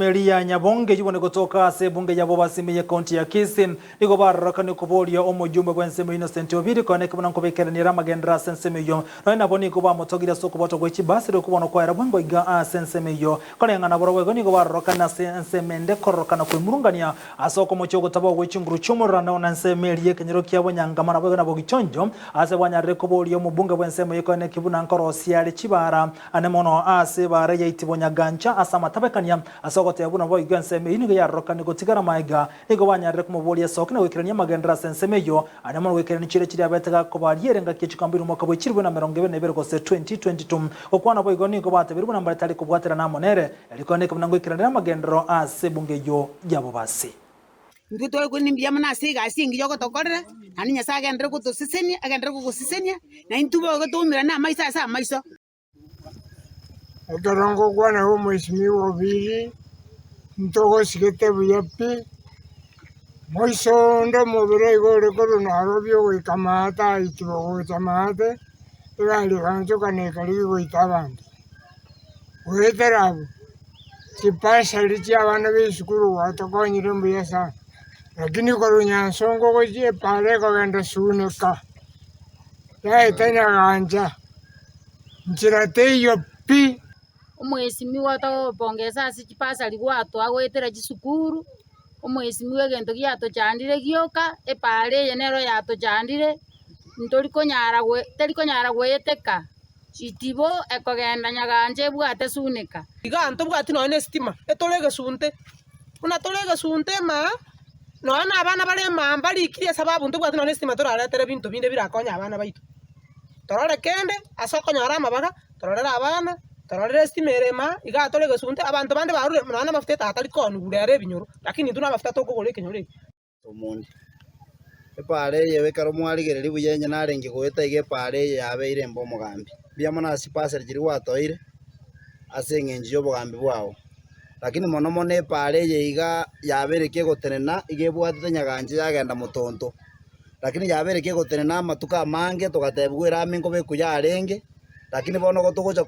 ensemelia nyabonge jibone kutoka se bunge ya Bobasi ya kaunti ya Kisii niko baraka ni kubolia omujumbe kwa enseme Innocent Obiri kwa nekibona nkobekera ni ramagendra sensemeyo no naboni kuba motogira soko boto gwechi basi ro kubona kwa rabwango iga sensemeyo kone ngana borwe niko baraka na sensemende koroka na kwimurungania asoko mocho gutabo gwechi nguru chumura na ensemelie kenyero kyabo nyangamana bwo na bogichonjo ase bwanyare kubolia omubunge kwa enseme ko nekibona nkorosi yale chibara anemono ase bare yaitibonya gancha asama tabekania asogote abuna bo iganseme inigo yaroka ni gutigara maiga nigo banyarire kumubolia sokina wikirania magendra sensemeyo anemono wikirani chire chiri abetega ko bariyerenga kichikambiru mwaka bwo chirwe na 2022 gose 2022 okwana bo igoni ko batebiru na mbaratali kubwatera na monere eliko ne kubna ngwikirania magendro ase bunge yo ya Bobasi Nduto ko nimbia mana siga singi yoko tokorre ani nya saga ndre ko to sisenia agendre ko sisenia na intubo ko to mira na maisa sa maiso Otorongo kwana ho Mheshimiwa Obiri ntogo sigete buyapi moiso ndo mobere igore ko na arobyo ko ikamata itibo ko chamate tali kanjo kane kali ko itabandi weterabu kipasa lichi abana b'isukuru watokonyire mbuyasa lakini ko runyansongo ko je pare ko genda suneka ya etanya ganja njirate yopi Mheshimiwa to pongeza sikipasa ligwato agwetera gisukuru Mheshimiwa gento giato chandire gioka epare yenero yato chandire ntoriko nyara gweteka itibo ekogenda nyaganje bwate suneka iganto bwati none stima etolege sunte una tolege sunte ma nona abana bare mambali kiria sababu nto bwati none stima torara tere bintu binde birakonya abana baitu torore kende asoko nyara mabaga tororera abana tororera stimerema igatolege sunte abantu bande barure nona mafute tatali konu gurere binyoro lakini tuna mafute to kugole kenyore omundi epare yewe karo mwarigereri buyenye narenge gweta ige pare yabe irembo mugambi biamana sipaseri jiri watoire asengenji yo bugambi bwao lakini mono mone pare yeiga yabereke gotenena igebwatete nyaganje yagenda mutonto lakini yabereke gotenena matuka mange tugatebwira amingo be kuyarenge lakini bono gotugoja